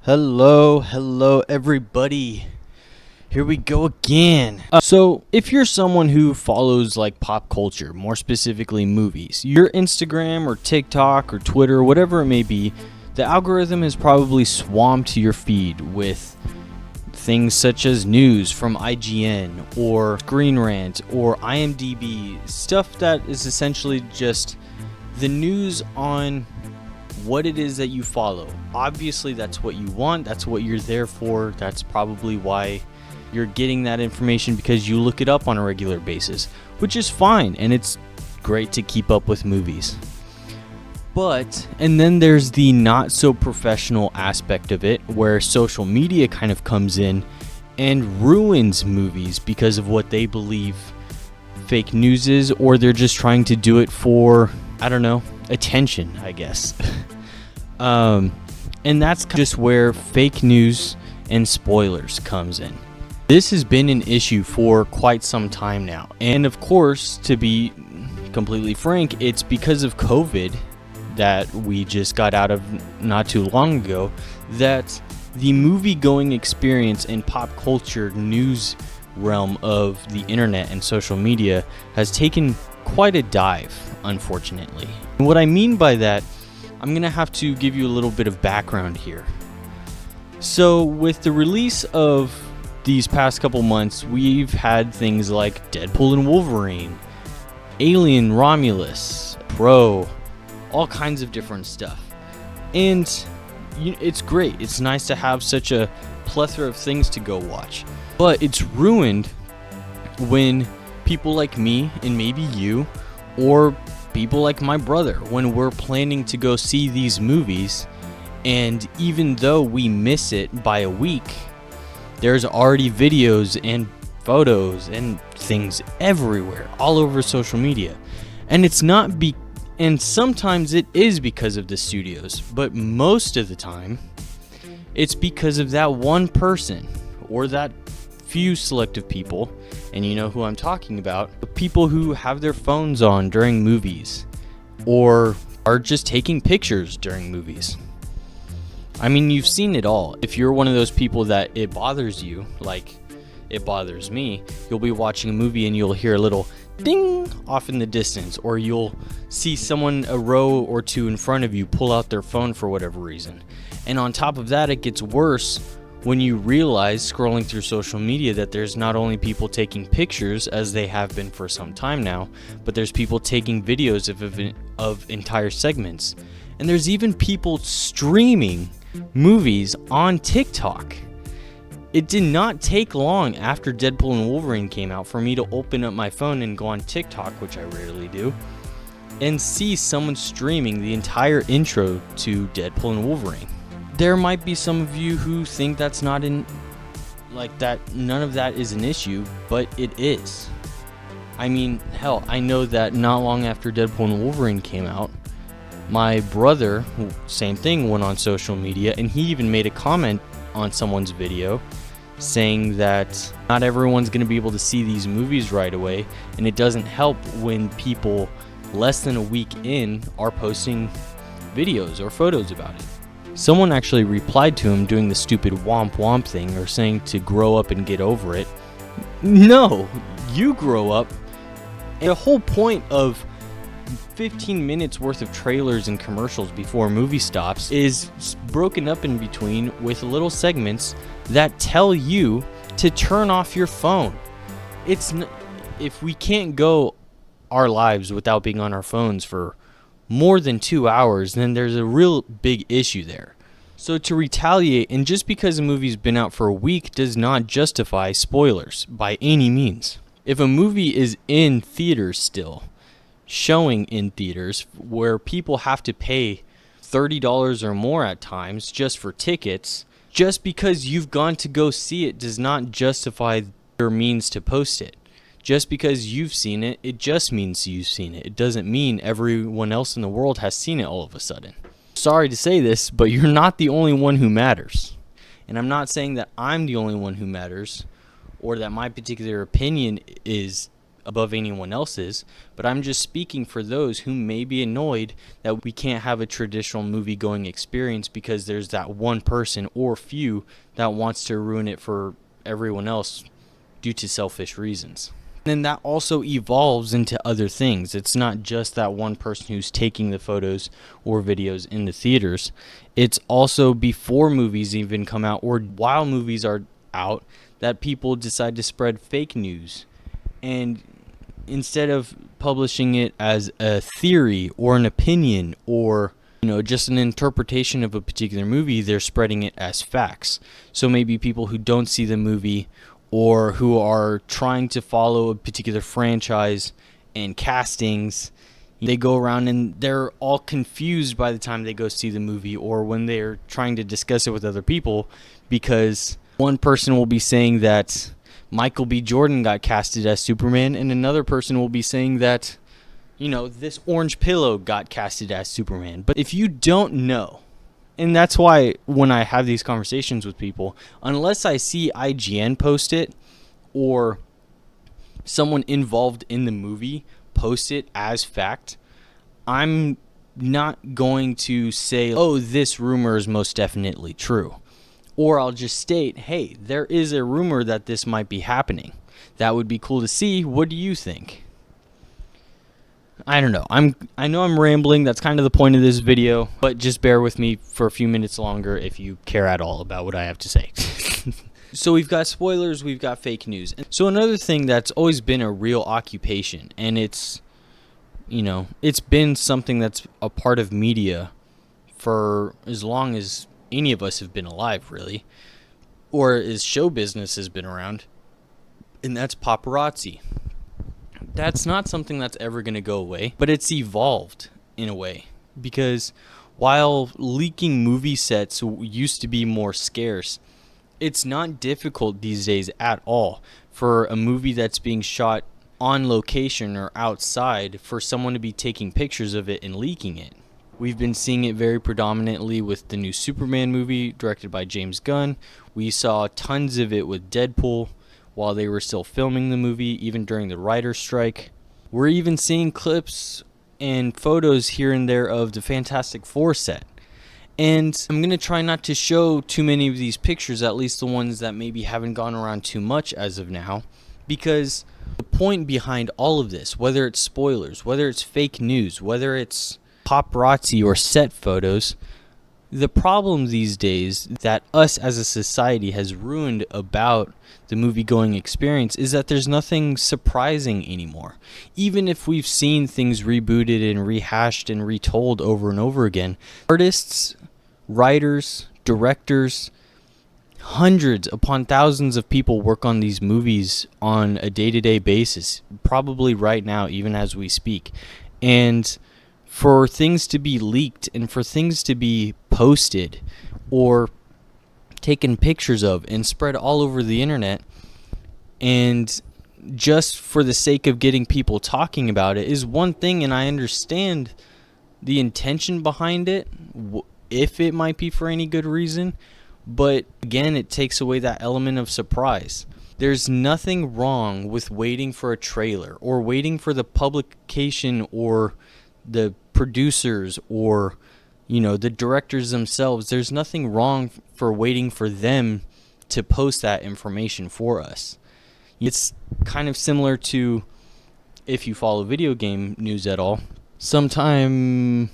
Hello everybody. Here we go again. So, if you're someone who follows like pop culture, more specifically movies, your Instagram or TikTok or Twitter, whatever it may be, the algorithm has probably swamped your feed with things such as news from IGN or Screen Rant or IMDb, stuff that is essentially just the news on what it is that you follow. Obviously, that's what you want, that's what you're there for, that's probably why you're getting that information, because you look it up on a regular basis, which is fine, and it's great to keep up with movies. And then there's the not so professional aspect of it, where social media kind of comes in and ruins movies because of what they believe fake news is, or they're just trying to do it for, I don't know, attention, I guess. And that's just where fake news and spoilers comes in. This has been an issue for quite some time now. And of course, to be completely frank, it's because of COVID that we just got out of not too long ago that the movie-going experience in pop culture news realm of the internet and social media has taken quite a dive, unfortunately. And what I mean by that, I'm going to have to give you a little bit of background here. So with the release of these past couple months, we've had things like Deadpool and Wolverine, Alien Romulus, Pro, all kinds of different stuff. And it's great. It's nice to have such a plethora of things to go watch. But it's ruined when people like me and maybe you, or people like my brother, when we're planning to go see these movies, and even though we miss it by a week, there's already videos and photos and things everywhere, all over social media. And it's not and sometimes it is because of the studios, but most of the time it's because of that one person or that few selective people, and you know who I'm talking about, the people who have their phones on during movies or are just taking pictures during movies. I mean, you've seen it all. If you're one of those people that it bothers you, like it bothers me, you'll be watching a movie and you'll hear a little ding off in the distance, or you'll see someone a row or two in front of you pull out their phone for whatever reason. And on top of that, it gets worse when you realize, scrolling through social media, that there's not only people taking pictures, as they have been for some time now, but there's people taking videos of entire segments. And there's even people streaming movies on TikTok. It did not take long after Deadpool and Wolverine came out for me to open up my phone and go on TikTok, which I rarely do, and see someone streaming the entire intro to Deadpool and Wolverine. There might be some of you who think that's not none of that is an issue, but it is. I mean, hell, I know that not long after Deadpool and Wolverine came out, my brother, same thing, went on social media, and he even made a comment on someone's video saying that not everyone's going to be able to see these movies right away, and it doesn't help when people less than a week in are posting videos or photos about it. Someone actually replied to him doing the stupid womp womp thing, or saying to grow up and get over it. No, you grow up. And the whole point of 15 minutes worth of trailers and commercials before a movie stops is broken up in between with little segments that tell you to turn off your phone. If we can't go our lives without being on our phones for more than 2 hours, then there's a real big issue there. So to retaliate, and just because a movie's been out for a week, does not justify spoilers by any means. If a movie is in theaters still, showing in theaters, where people have to pay $30 or more at times just for tickets, just because you've gone to go see it does not justify your means to post it. Just because you've seen it, it just means you've seen it. It doesn't mean everyone else in the world has seen it all of a sudden. Sorry to say this, but you're not the only one who matters. And I'm not saying that I'm the only one who matters, or that my particular opinion is above anyone else's, but I'm just speaking for those who may be annoyed that we can't have a traditional movie going experience because there's that one person or few that wants to ruin it for everyone else due to selfish reasons. And that also evolves into other things. It's not just that one person who's taking the photos or videos in the theaters. It's also before movies even come out or while movies are out that people decide to spread fake news. And instead of publishing it as a theory or an opinion or just an interpretation of a particular movie, they're spreading it as facts. So maybe people who don't see the movie or who are trying to follow a particular franchise and castings, they go around and they're all confused by the time they go see the movie or when they're trying to discuss it with other people, because one person will be saying that Michael B. Jordan got casted as Superman and another person will be saying that, this orange pillow got casted as Superman. But if you don't know, and that's why when I have these conversations with people, unless I see IGN post it or someone involved in the movie post it as fact, I'm not going to say, oh, this rumor is most definitely true. Or I'll just state, hey, there is a rumor that this might be happening. That would be cool to see. What do you think? I don't know. I know I'm rambling. That's kind of the point of this video, but just bear with me for a few minutes longer if you care at all about what I have to say. So we've got spoilers, we've got fake news. So another thing that's always been a real occupation, and it's been something that's a part of media for as long as any of us have been alive, really, or as show business has been around, and that's paparazzi. That's not something that's ever going to go away, but it's evolved in a way, because while leaking movie sets used to be more scarce, it's not difficult these days at all for a movie that's being shot on location or outside for someone to be taking pictures of it and leaking it. We've been seeing it very predominantly with the new Superman movie directed by James Gunn. We saw tons of it with Deadpool while they were still filming the movie, even during the writer's strike. We're even seeing clips and photos here and there of the Fantastic Four set. And I'm going to try not to show too many of these pictures, at least the ones that maybe haven't gone around too much as of now, because the point behind all of this, whether it's spoilers, whether it's fake news, whether it's paparazzi or set photos, the problem these days that us as a society has ruined about the movie-going experience is that there's nothing surprising anymore. Even if we've seen things rebooted and rehashed and retold over and over again, artists, writers, directors, hundreds upon thousands of people work on these movies on a day-to-day basis, probably right now, even as we speak. And for things to be leaked and for things to be posted or taken pictures of and spread all over the internet, and just for the sake of getting people talking about it is one thing, and I understand the intention behind it, if it might be for any good reason, but again, it takes away that element of surprise. There's nothing wrong with waiting for a trailer or waiting for the publication or the producers or the directors themselves. There's nothing wrong for waiting for them to post that information for us. It's kind of similar to, if you follow video game news at all, sometime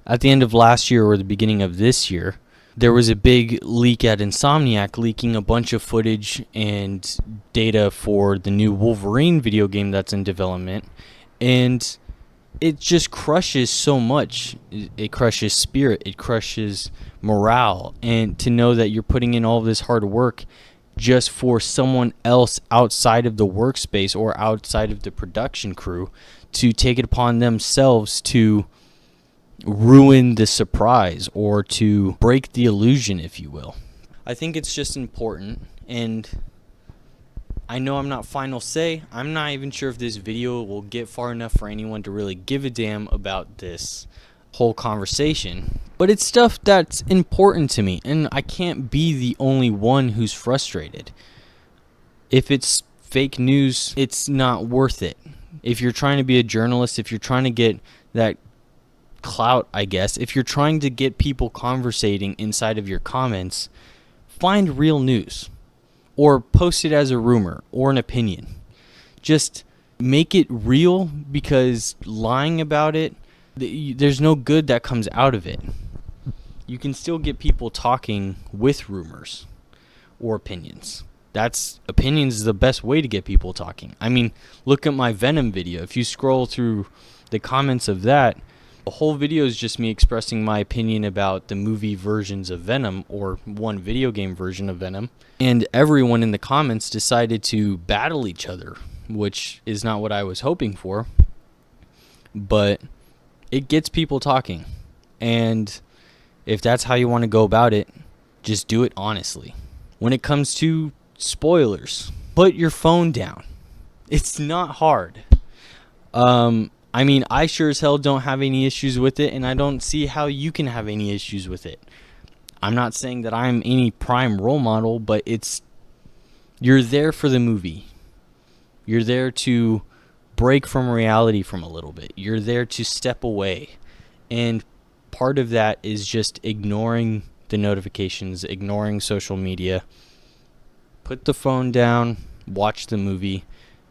at the end of last year or the beginning of this year, there was a big leak at Insomniac leaking a bunch of footage and data for the new Wolverine video game that's in development, and it just crushes so much. It crushes spirit, it crushes morale, and to know that you're putting in all this hard work just for someone else outside of the workspace or outside of the production crew to take it upon themselves to ruin the surprise or to break the illusion, if you will. I think it's just important, and I know I'm not final say. I'm not even sure if this video will get far enough for anyone to really give a damn about this whole conversation, but it's stuff that's important to me, and I can't be the only one who's frustrated. If it's fake news, it's not worth it. If you're trying to be a journalist, if you're trying to get that clout, I guess, if you're trying to get people conversating inside of your comments, find real news or post it as a rumor or an opinion. Just make it real, because lying about it, there's no good that comes out of it. You can still get people talking with rumors or opinions. Opinions is the best way to get people talking. I mean, look at my Venom video. If you scroll through the comments of that, the whole video is just me expressing my opinion about the movie versions of Venom, or one video game version of Venom. And everyone in the comments decided to battle each other, which is not what I was hoping for. But it gets people talking. And if that's how you want to go about it, just do it honestly. When it comes to spoilers, put your phone down. It's not hard. I mean, I sure as hell don't have any issues with it, and I don't see how you can have any issues with it. I'm not saying that I'm any prime role model, but you're there for the movie. You're there to break from reality from a little bit. You're there to step away. And part of that is just ignoring the notifications, ignoring social media. Put the phone down, watch the movie,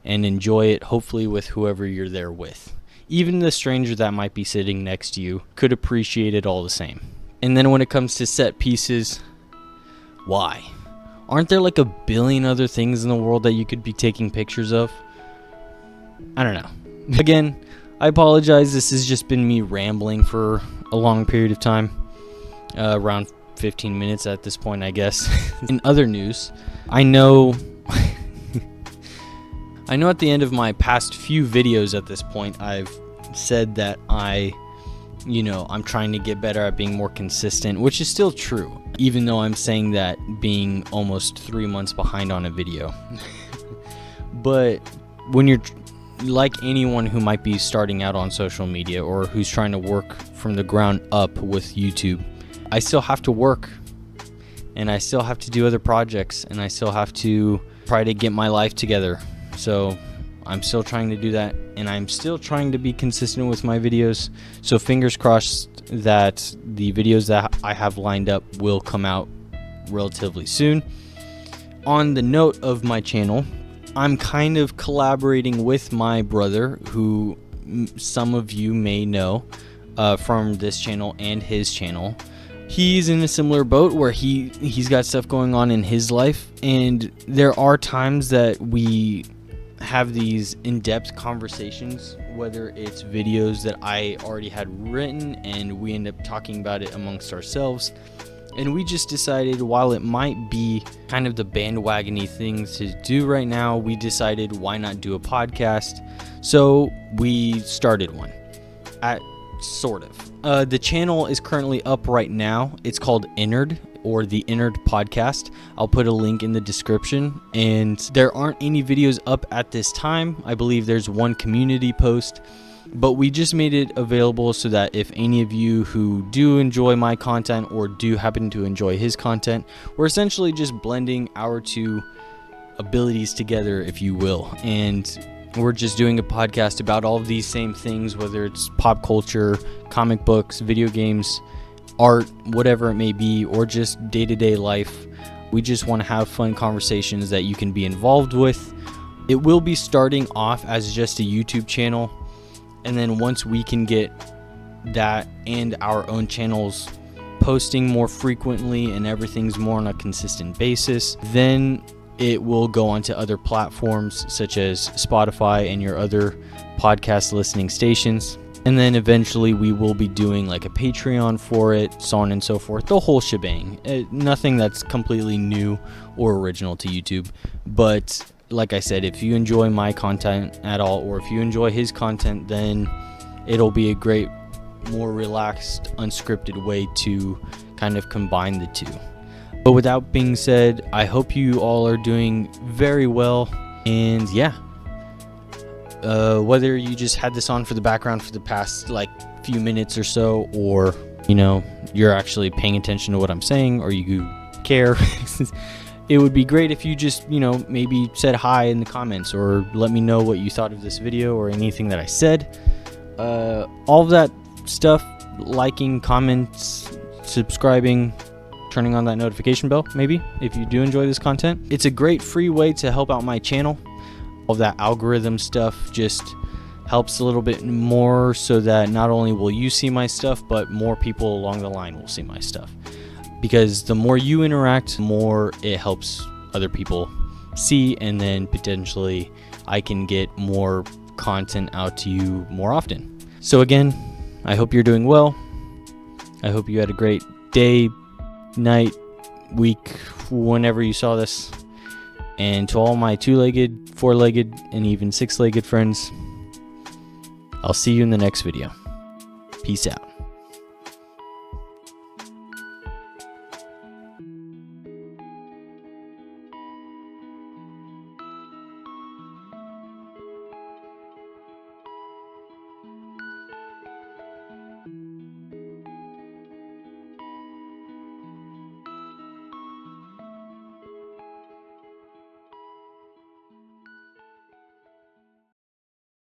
and enjoy it, hopefully with whoever you're there with. Even the stranger that might be sitting next to you could appreciate it all the same. And then when it comes to set pieces, why? Aren't there like a billion other things in the world that you could be taking pictures of? I don't know. Again, I apologize. This has just been me rambling for a long period of time. Around 15 minutes at this point, I guess. In other news, I know at the end of my past few videos at this point, I've said that I'm trying to get better at being more consistent, which is still true, even though I'm saying that being almost 3 months behind on a video. But when you're like anyone who might be starting out on social media or who's trying to work from the ground up with YouTube, I still have to work, and I still have to do other projects, and I still have to try to get my life together. So I'm still trying to do that, and I'm still trying to be consistent with my videos. So fingers crossed that the videos that I have lined up will come out relatively soon. On the note of my channel, I'm kind of collaborating with my brother, who some of you may know from this channel and his channel. He's in a similar boat where he's got stuff going on in his life, and there are times that we have these in-depth conversations, whether it's videos that I already had written and we end up talking about it amongst ourselves. And we just decided, while it might be kind of the bandwagony thing to do right now, we decided why not do a podcast. So we started one. Sort of. The channel is currently up right now. It's called Innerd, or the Innerd Podcast. I'll put a link in the description. And there aren't any videos up at this time. I believe there's one community post. But we just made it available so that if any of you who do enjoy my content or do happen to enjoy his content, we're essentially just blending our two abilities together, if you will. And we're just doing a podcast about all of these same things, whether it's pop culture, comic books, video games, art, whatever it may be, or just day-to-day life. We just want to have fun conversations that you can be involved with. It will be starting off as just a YouTube channel, and then once we can get that and our own channels posting more frequently and everything's more on a consistent basis, then it will go onto other platforms such as Spotify and your other podcast listening stations. And then eventually we will be doing like a Patreon for it, so on and so forth, the whole shebang. Nothing that's completely new or original to YouTube. But like I said, if you enjoy my content at all, or if you enjoy his content, then it'll be a great, more relaxed, unscripted way to kind of combine the two. But with that being said, I hope you all are doing very well. And yeah, whether you just had this on for the background for the past like few minutes or so, or you're actually paying attention to what I'm saying, or you care, it would be great if you just, maybe said hi in the comments or let me know what you thought of this video or anything that I said. All of that stuff, liking, comments, subscribing, turning on that notification bell, maybe, if you do enjoy this content. It's a great free way to help out my channel. All that algorithm stuff just helps a little bit more so that not only will you see my stuff, but more people along the line will see my stuff. Because the more you interact, the more it helps other people see, and then potentially I can get more content out to you more often. So again, I hope you're doing well. I hope you had a great day, night, week, whenever you saw this. And to all my 2-legged, 4-legged, and even 6-legged friends, I'll see you in the next video. Peace out.